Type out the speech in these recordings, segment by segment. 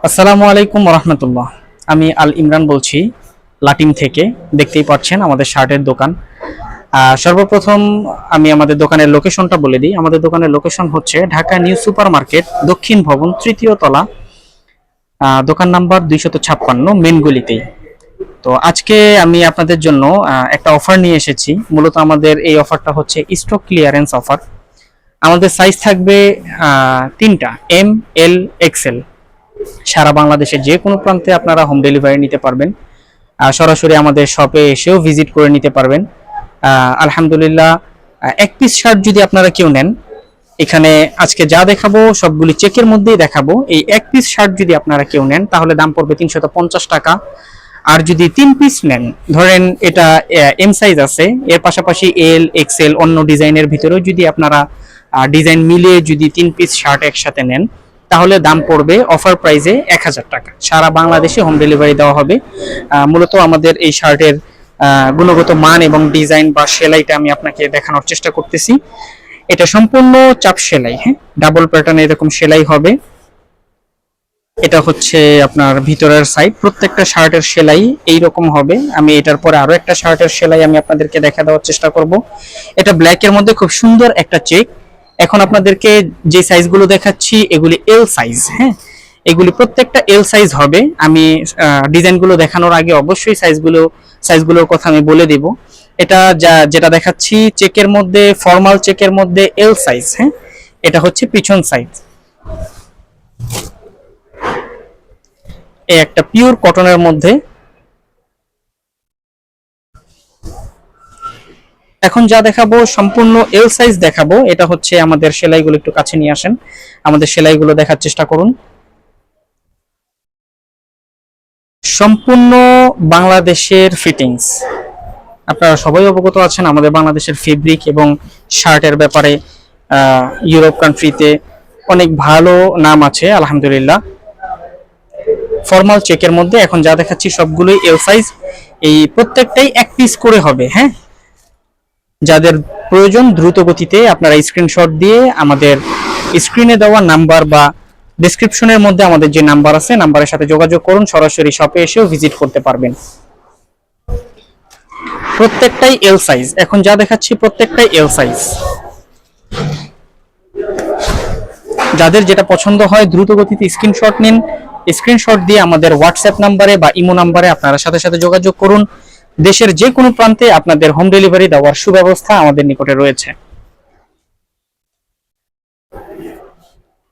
আসসালামু আলাইকুম রহমতুল্লাহ। আমি আল ইমরান বলছি লাটিম থেকে। দেখতেই পাচ্ছেন আমাদের শার্টের দোকান। সর্বপ্রথম আমি আমাদের দোকানের লোকেশনটা বলে দিই। আমাদের দোকানের লোকেশন হচ্ছে ঢাকা নিউ সুপার মার্কেট, দক্ষিণ ভবন, তৃতীয় তলা, দোকান নাম্বার 256, মেন গলিতেই। তো আজকে আমি আপনাদের জন্য একটা অফার নিয়ে এসেছি। মূলত আমাদের এই অফারটা হচ্ছে স্টক ক্লিয়ারেন্স অফার। আমাদের সাইজ থাকবে তিনটা, এম, এল, এক্সেল। সারা বাংলাদেশের যে কোনো প্রান্তে আপনারা হোম ডেলিভারি নিতে পারবেন। সরাসরি আমাদের শপে এসেও ভিজিট করে নিতে পারবেন। আলহামদুলিল্লাহ, এক পিস শার্ট যদি আপনারা কেউ নেন, এখানে আজকে যা দেখাবো সবগুলি চেকের মধ্যেই দেখাবো। এই এক পিস শার্ট যদি আপনারা কেউ নেন তাহলে দাম পড়বে 350 টাকা। আর যদি 3 পিস নেন, ধরেন এটা এম সাইজ আছে, এর পাশাপাশি এল, এক্সেল, অন্য ডিজাইনের ভিতরেও যদি আপনারা ডিজাইন মিলিয়ে যদি 3 পিস শার্ট একসাথে নেন তাহলে দাম পড়বে অফার প্রাইসে 1000 টাকা। সারা বাংলাদেশে হোম ডেলিভারি দেওয়া হবে। মূলত আমাদের এই শার্টের গুণগত মান এবং ডিজাইন বা সেলাইটা আমি আপনাকে দেখানোর চেষ্টা করতেছি। এটা সম্পূর্ণ চাপ সেলাই, হ্যাঁ, ডাবল প্যাটার্নে এরকম সেলাই হবে। এটা হচ্ছে আপনার ভিতরের সাইড। প্রত্যেকটা শার্টের সেলাই এইরকম হবে। আমি এটার পরে আরো একটা শার্টের সেলাই আমি আপনাদেরকে দেখা দেওয়ার চেষ্টা করব। এটা ব্ল্যাকের মধ্যে খুব সুন্দর একটা চেক। এখন আপনাদেরকে যে সাইজগুলো দেখাচ্ছি এগুলি এল সাইজ, হ্যাঁ, এগুলি প্রত্যেকটা এল সাইজ হবে। আমি ডিজাইনগুলো দেখানোর আগে অবশ্যই সাইজগুলোর কথা আমি বলে দেব। এটা যেটা দেখাচ্ছি চেকের মধ্যে, ফর্মাল চেকের মধ্যে এল সাইজ, হ্যাঁ, এটা হচ্ছে পিছন সাইজ। এই একটা পিওর কটনের মধ্যে। এখন যা দেখাবো সম্পূর্ণ এল সাইজ দেখাবো। এটা হচ্ছে আমাদের সেলাইগুলো, একটু কাছে নিয়ে আসেন, আমাদের সেলাইগুলো দেখার চেষ্টা করুন। সম্পূর্ণ বাংলাদেশের ফিটিংস। আপনারা সবাই অবগত আছেন আমাদের বাংলাদেশের ফেব্রিক এবং শার্টের ব্যাপারে ইউরোপ কান্ট্রিতে অনেক ভালো নাম আছে আলহামদুলিল্লাহ। ফর্মাল চেকের মধ্যে এখন যা দেখাচ্ছি সবগুলোই এল সাইজ। এই প্রত্যেকটাই এক পিস করে হবে, হ্যাঁ। যাদের প্রয়োজন দ্রুত গতিতে আপনারা স্ক্রিনশট দিয়ে আমাদের স্ক্রিনে দেওয়া নাম্বার বা ডেসক্রিপশনের মধ্যে আমাদের যে নাম্বার আছে, নাম্বারের সাথে যোগাযোগ করুন। সরাসরি শপে এসেও ভিজিট করতে পারবেন। প্রত্যেকটাই এল সাইজ। এখন যা দেখাচ্ছি প্রত্যেকটাই এল সাইজ। যাদের যেটা পছন্দ হয় দ্রুত গতিতে স্ক্রিনশট নিন। স্ক্রিনশট দিয়ে আমাদের হোয়াটসঅ্যাপ নাম্বারে বা ইমো নাম্বারে আপনারা সাথে সাথে যোগাযোগ করুন। দেশের যে কোনো প্রান্তে আপনাদের হোম ডেলিভারি দেওয়ার সুব্যবস্থা আমাদের নিকটে রয়েছে।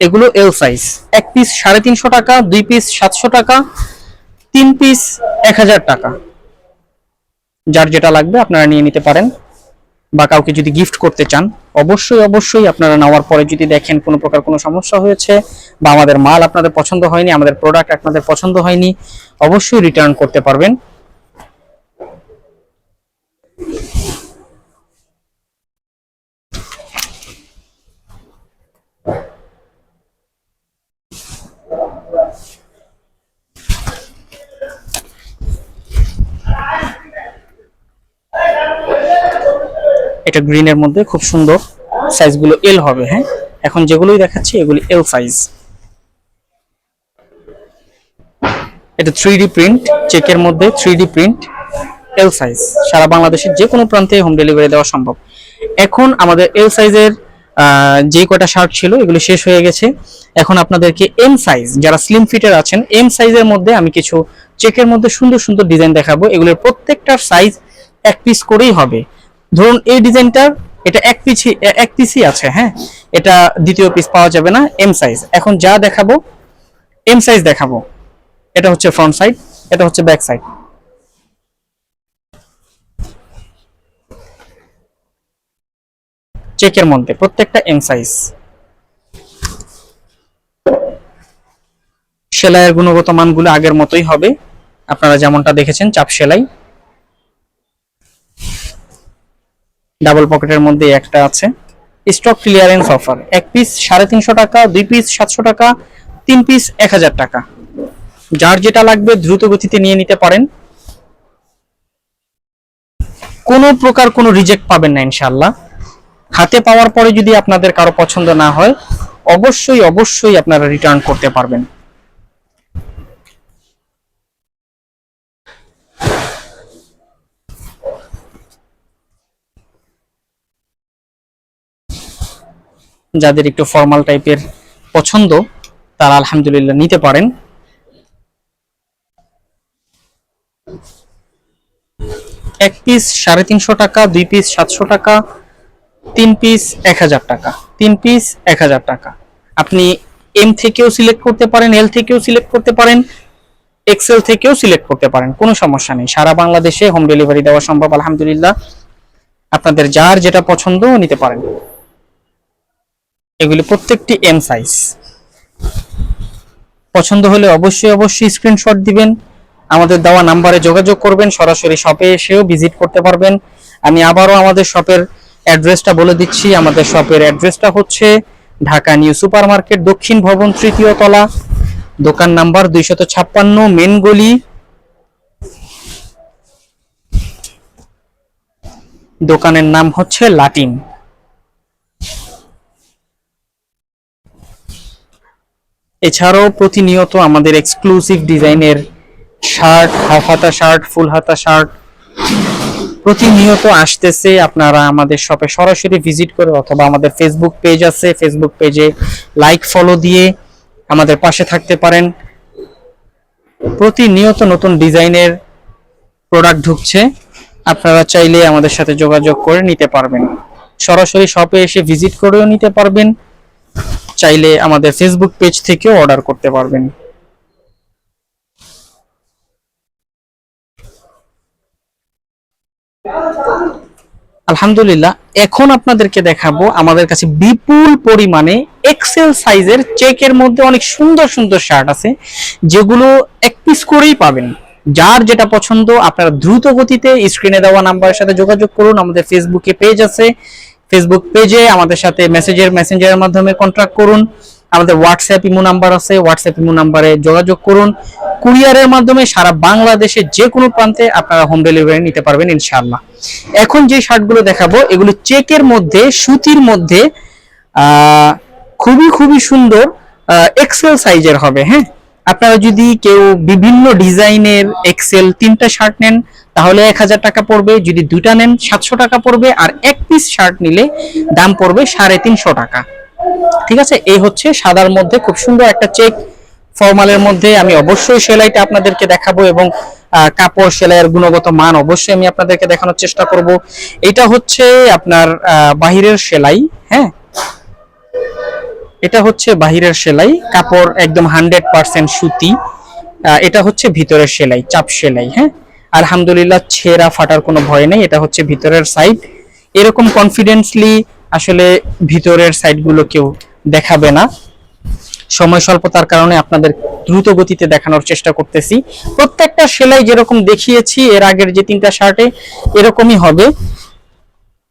এগুলো এল সাইজ। এক পিস 350 টাকা, 2 পিস 700 টাকা, 3 পিস 1000 টাকা। যার যেটা লাগবে আপনারা নিয়ে নিতে পারেন। বা কাউকে যদি গিফট করতে চান, অবশ্যই আপনারা নেওয়ার পরে যদি দেখেন কোনো প্রকার কোনো সমস্যা হয়েছে বা আমাদের মাল আপনাদের পছন্দ হয়নি, আমাদের প্রোডাক্ট আপনাদের পছন্দ হয়নি, অবশ্যই রিটার্ন করতে পারবেন। এটা গ্রিনের মধ্যে খুব সুন্দর। সাইজগুলো এল হবে, হ্যাঁ। এখন যেগুলোই দেখাচ্ছি এগুলি এল সাইজ। এটা 3D প্রিন্ট, চেকের মধ্যে 3D প্রিন্ট, এল সাইজ। সারা বাংলাদেশের যে কোনো প্রান্তে হোম ডেলিভারি দেওয়া সম্ভব। এখন আমাদের এল সাইজের যে কটা শার্ট ছিল এগুলো শেষ হয়ে গেছে। এখন আপনাদেরকে এম সাইজ, যারা স্লিম ফিটার আছেন, এম সাইজের মধ্যে আমি কিছু চেকের মধ্যে সুন্দর সুন্দর ডিজাইন দেখাবো। এগুলোর প্রত্যেকটার সাইজ এক পিস করেই হবে। ধরুন এই ডিজাইনটার এটা এক পিসই আছে, হ্যাঁ, এটা দ্বিতীয় পিস পাওয়া যাবে না, এম সাইজ। এখন যা দেখাবো এম সাইজ দেখাবো। এটা হচ্ছে ফ্রন্ট সাইড, এটা হচ্ছে ব্যাক সাইড। চেকের মধ্যে প্রত্যেকটা এম সাইজ। সেলাইয়ের গুণগত মানগুলো আগের মতোই হবে, আপনারা যেমনটা দেখেছেন, চাপ সেলাই। ডাবল পকেটের মধ্যে একটা আছে। Stock clearance offer. এক পিস 350 টাকা, 2 পিস 700 টাকা, 3 পিস 1000 টাকা। যার যেটা লাগবে দ্রুত গতিতে নিয়ে নিতে পারেন। কোনো প্রকার কোনো রিজেক্ট পাবেন না ইনশাআল্লাহ। হাতে পাওয়ার পরে যদি আপনাদের কারো পছন্দ না হয় অবশ্যই আপনারা রিটার্ন করতে পারবেন। যাদের একটু ফর্মাল টাইপের পছন্দ তারা আলহামদুলিল্লাহ নিতে পারেন। এক পিস 350 টাকা, 2 পিস 700 টাকা, 3 পিস 1000 টাকা, 3 পিস 1000 টাকা। আপনি এম থেকেও সিলেক্ট করতে পারেন, এল থেকেও সিলেক্ট করতে পারেন, এক্সেল থেকেও সিলেক্ট করতে পারেন, কোনো সমস্যা নেই। সারা বাংলাদেশে হোম ডেলিভারি দেওয়া সম্ভব আলহামদুলিল্লাহ। আপনাদের যার যেটা পছন্দ নিতে পারেন। এগুলি প্রত্যেকটি এম সাইজ। পছন্দ হলে অবশ্যই স্ক্রিনশট দিবেন, আমাদের দেওয়া নাম্বারে যোগাযোগ করবেন, সরাসরি শপে এসেও ভিজিট করতে পারবেন। আমি আবারও আমাদের শপের অ্যাড্রেসটা বলে দিচ্ছি। আমাদের শপের অ্যাড্রেসটা হচ্ছে ঢাকা নিউ সুপার মার্কেট, দক্ষিণ ভবন, 3য় তলা, দোকান নাম্বার 256, মেন গলি। দোকানের নাম হচ্ছে লাটিম। এছাড়াও প্রতিনিয়ত আমাদের এক্সক্লুসিভ ডিজাইনের শার্ট, হাফ হাতা শার্ট, ফুল হাতা শার্ট প্রতিনিয়ত আসতেছে। আপনারা আমাদের শপে সরাসরি ভিজিট করে অথবা আমাদের ফেসবুক পেজ আছে, ফেসবুক পেজে লাইক ফলো দিয়ে আমাদের পাশে থাকতে পারেন। প্রতিনিয়ত নতুন ডিজাইনের প্রোডাক্ট ঢুকছে, আপনারা চাইলে আমাদের সাথে যোগাযোগ করে নিতে পারবেন। সরাসরি শপে এসে ভিজিট করেও নিতে পারবেন, চাইলে আমাদের ফেসবুক পেজ থেকেও অর্ডার করতে পারবেন। আলহামদুলিল্লাহ, এখন আপনাদেরকে দেখাবো আমাদের কাছে বিপুল পরিমাণে এক্সেল সাইজের চেকের মধ্যে অনেক সুন্দর সুন্দর শার্ট আছে, যেগুলো এক পিস করেই পাবেন। যার যেটা পছন্দ আপনারা দ্রুত গতিতে স্ক্রিনে দেওয়া নাম্বারের সাথে যোগাযোগ করুন। আমাদের ফেসবুকে পেজ আছে, ফেসবুক পেজে আমাদের সাথে মেসেঞ্জারের মাধ্যমে কন্ট্যাক্ট করুন। আমাদের হোয়াটসঅ্যাপ ইমো নাম্বার আছে, হোয়াটসঅ্যাপ ইমো নাম্বারে যোগাযোগ করুন। কুরিয়ারের মাধ্যমে সারা বাংলাদেশে যে কোনো প্রান্তে আপনারা হোম ডেলিভারি নিতে পারবেন ইনশাআল্লাহ। এখন যে শার্টগুলো দেখাবো এগুলো চেকের মধ্যে, সুতির মধ্যে, খুবই সুন্দর এক্সেল সাইজের হবে। হ্যাঁ, আপনারা যদি কেউ বিভিন্ন ডিজাইনের এক্সেল 3টা শার্ট নেন তাহলে 1000 টাকা পড়বে, যদি 2টা নেন 700 টাকা পড়বে, আর এক পিস শার্ট নিলে দাম পড়বে 350 টাকা। ঠিক আছে, এই হচ্ছে সাদার মধ্যে খুব সুন্দর একটা চেক ফর্মালের মধ্যে। আমি অবশ্যই সেলাইটা আপনাদেরকে দেখাবো এবং কাপড় সেলাইয়ের গুণগত মান অবশ্যই আমি আপনাদেরকে দেখানোর চেষ্টা করব। এটা হচ্ছে আপনার বাহিরের সেলাই। হ্যাঁ, এটা হচ্ছে বাহিরের সেলাই, কাপড় একদম 100% সুতি। এটা হচ্ছে ভিতরের সেলাই, চাপ সেলাই। হ্যাঁ, আলহামদুলিল্লাহ ছেঁড়া ফাটার কোনো ভয় নেই। এটা হচ্ছে ভিতরের সাইড। এরকম কনফিডেন্সলি আসলে ভিতরের সাইডগুলো কেউ দেখাবে না। সময় স্বল্পতার কারণে আপনাদের দ্রুত গতিতে দেখানোর চেষ্টা করতেছি। প্রত্যেকটা সেলাই যেরকম দেখিয়েছি এর আগের যে 3টা শার্টে এরকমই হবে।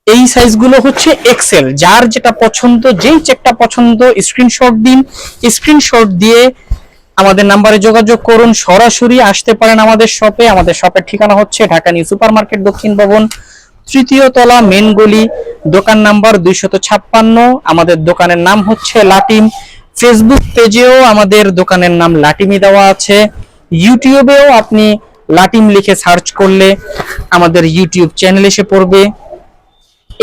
এই সাইজগুলো হচ্ছে এক্সেল। যার যেটা পছন্দ, যেই চেকটা পছন্দ স্ক্রিনশট দিন, স্ক্রিনশট দিয়ে আমাদের নাম্বারে যোগাযোগ করুন। সরাসরি আসতে পারেন আমাদের শপে। আমাদের শপের ঠিকানা হচ্ছে ঢাকা নিউ সুপার মার্কেট, দক্ষিণ ভবন, 3য় তলা, মেন গলি, দোকান নাম্বার 256। আমাদের দোকানের নাম হচ্ছে লাটিম। ফেসবুক পেজেও আমাদের দোকানের নাম লাটিমি দেওয়া আছে। ইউটিউবেও আপনি লাটিম লিখে সার্চ করলে আমাদের ইউটিউব চ্যানেল এসে পড়বে।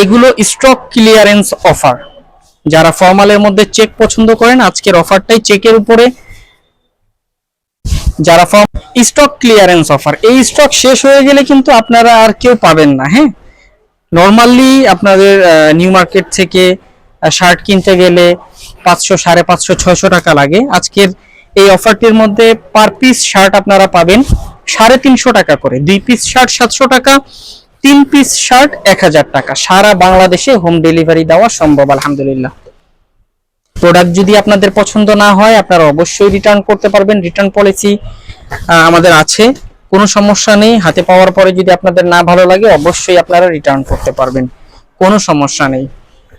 এগুলো স্টক ক্লিয়ারেন্স অফার। যারা ফর্মালের মধ্যে চেক পছন্দ করেন আজকের অফারটাই চেকের উপরে। যারা স্টক ক্লিয়ারেন্স অফার, এই স্টক শেষ হয়ে গেলে কিন্তু আপনারা আর কেউ পাবেন না। হ্যাঁ, নরমালি আপনাদের নিউ মার্কেট থেকে শার্ট কিনতে গেলে 500, 550, 600 টাকা লাগে। আজকের এই অফারটির মধ্যে পার পিস শার্ট আপনারা পাবেন 350 টাকা করে। 2 পিস শার্ট 700 টাকা, 3 পিস শার্ট 1000 টাকা। সারা বাংলাদেশে হোম ডেলিভারি দেওয়া সম্ভব আলহামদুলিল্লাহ। প্রোডাক্ট যদি আপনাদের পছন্দ না হয় আপনারা অবশ্যই রিটার্ন করতে পারবেন। রিটার্ন পলিসি আমাদের আছে, কোনো সমস্যা নেই। হাতে পাওয়ার পরে যদি আপনাদের না ভালো লাগে অবশ্যই আপনারা রিটার্ন করতে পারবেন, কোনো সমস্যা নেই।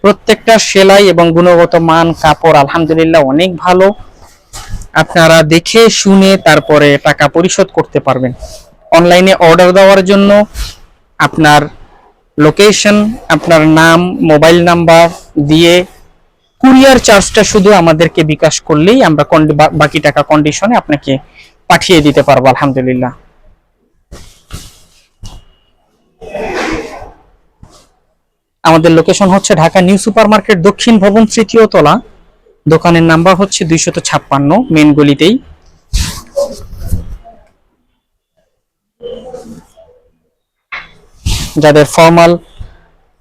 প্রত্যেকটা সেলাই এবং গুণগত মান, কাপড় আলহামদুলিল্লাহ অনেক ভালো। আপনারা দেখে শুনে তারপরে টাকা পরিশোধ করতে পারবেন। অনলাইনে অর্ডার দেওয়ার জন্য আপনার লোকেশন, আপনার নাম, মোবাইল নাম্বার দিয়ে কুরিয়ার চার্জটা শুধু আমাদেরকে বিকাশ করলেই আমরা বাকি টাকা কন্ডিশনে আপনাকে পাঠিয়ে দিতে পারবো আলহামদুলিল্লাহ। আমাদের লোকেশন হচ্ছে ঢাকা নিউ সুপার মার্কেট দক্ষিণ ভবন 3য় তলা। দোকানের নাম্বার হচ্ছে 256, মেন গলিতেই। যাদের ফর্মাল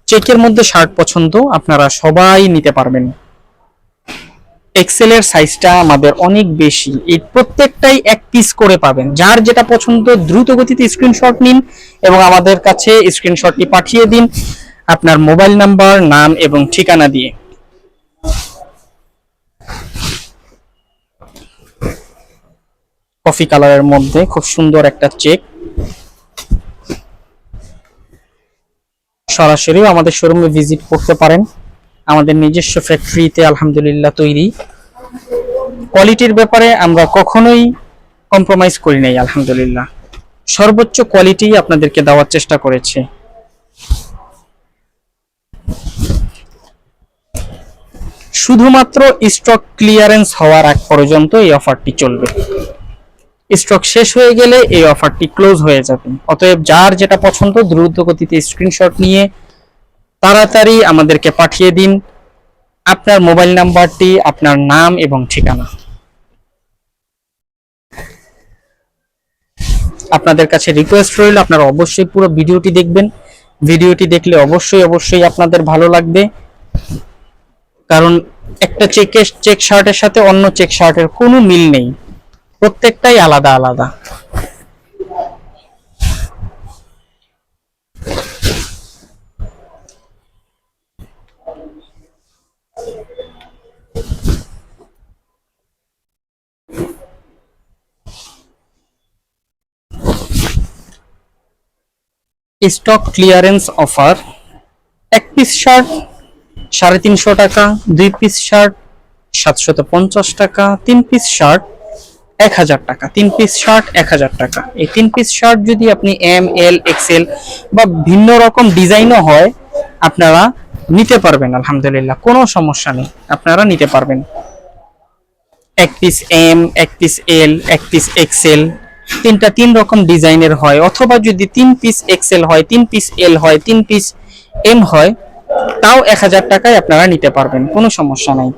চেকের মধ্যে শার্ট পছন্দ আপনারা সবাই নিতে পারবেন। এক্সেল এর সাইজটা আমাদের অনেক বেশি, এই প্রত্যেকটাই এক পিস করে পাবেন। যার যেটা পছন্দ দ্রুত গতিতে স্ক্রিনশট নিন এবং আমাদের কাছে স্ক্রিনশটটি পাঠিয়ে দিন আপনার মোবাইল নাম্বার, নাম এবং ঠিকানা দিয়ে। কফি কালারের মধ্যে খুব সুন্দর একটা চেক। সরাসরি আমাদের শোরুমে ভিজিট করতে পারেন, আমাদের নিজস্ব ফ্যাক্টরিতে আলহামদুলিল্লাহ তৈরি। কোয়ালিটির ব্যাপারে আমরা কখনোই কম্প্রোমাইজ করি নাই, আলহামদুলিল্লাহ সর্বোচ্চ কোয়ালিটি আপনাদেরকে দেওয়ার চেষ্টা করেছি। শুধুমাত্র স্টক ক্লিয়ারেন্স হওয়ার আগ পর্যন্ত এই অফারটি চলবে। স্টক শেষ হয়ে গেলে এই অফারটি ক্লোজ হয়ে যাবে। অতএব যার যেটা পছন্দ দ্রুত গতিতে স্ক্রিনশট নিয়ে তাড়াতাড়ি আমাদেরকে পাঠিয়ে দিন আপনার মোবাইল নাম্বারটি, আপনার নাম এবং ঠিকানা। আপনাদের কাছে রিকোয়েস্ট রইল আপনারা অবশ্যই পুরো ভিডিওটি দেখবেন। ভিডিওটি দেখলে অবশ্যই আপনাদের ভালো লাগবে, কারণ একটা চেক শার্টের সাথে অন্য চেক শার্টের কোনো মিল নেই, প্রত্যেকটাই আলাদা আলাদা। স্টক ক্লিয়ারেন্স অফার, এক পিস শার্ট 350 টাকা, 2 পিস শার্ট 750 টাকা, 3 পিস শার্ট 1000 টাকা, 3 পিস শার্ট 1000 টাকা। এই 3 পিস শার্ট যদি আপনি এম, এল, এক্সেল বা ভিন্ন রকম ডিজাইনও হয় আপনারা নিতে পারবেন, আলহামদুলিল্লাহ কোনো সমস্যা নেই, আপনারা নিতে পারবেন। এক পিস এম, এক পিস এল, এক পিস এক্সেল, তিন রকম ডিজাইনের হয়, অথবা যদি 3 পিস এক্সেল হয়, 3 পিস এল হয়, 3 পিস এম হয়, তাও 1000 টাকায় আপনারা নিতে পারবেন, কোনো সমস্যা নাই।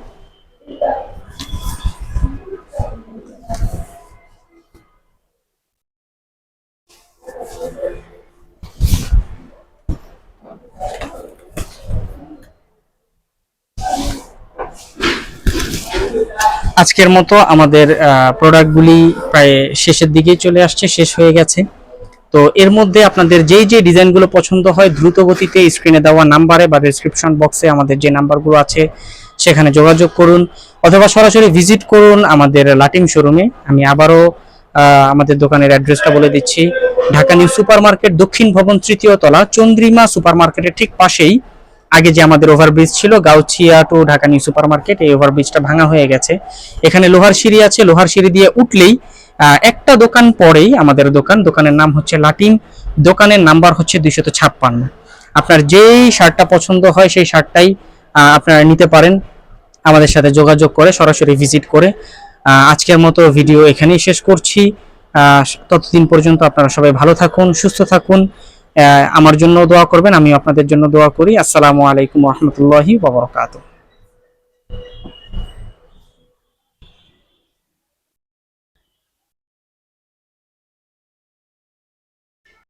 আজকের মতো আমাদের প্রোডাক্টগুলি প্রায় শেষের দিকেই চলে আসছে, শেষ হয়ে গেছে। তো এর মধ্যে আপনাদের যে ডিজাইনগুলো পছন্দ হয় দ্রুত গতিতে স্ক্রিনে দেওয়া নাম্বারে বা ডেসক্রিপশন বক্সে আমাদের যে নাম্বারগুলো আছে সেখানে যোগাযোগ করুন, অথবা সরাসরি ভিজিট করুন আমাদের লাটিম শোরুমে। আমি আবারও আমাদের দোকানের অ্যাড্রেসটা বলে দিচ্ছি, ঢাকা নিউ সুপার মার্কেট দক্ষিণ ভবন 3য় তলা, চন্দ্রিমা সুপার মার্কেটের ঠিক পাশেই। আগে যে আমাদের ওভারব্রিজ ছিল Gausia to Dhaka new super market, এই ওভারব্রিজটা ভাঙা হয়ে গেছে। এখানে লোহার সিঁড়ি আছে, লোহার সিঁড়ি দিয়ে উঠলেই একটা দোকান পরেই আমাদের দোকানের নাম হচ্ছে লাটিম, দোকানের নাম্বার হচ্ছে 256। আপনার যেই শার্টটা পছন্দ হয় সেই শার্টটাই আপনারা নিতে পারেন আমাদের সাথে যোগাযোগ করে, সরাসরি ভিজিট করে। আজকের মতো ভিডিও এখানেই শেষ করছি। ততদিন পর্যন্ত আপনারা সবাই ভালো থাকুন, সুস্থ থাকুন, আমার জন্য দোয়া করবেন, আমি আপনাদের জন্য দোয়া করি। আসসালামু আলাইকুম ওয়া রাহমাতুল্লাহি ওয়া বারাকাতুহু।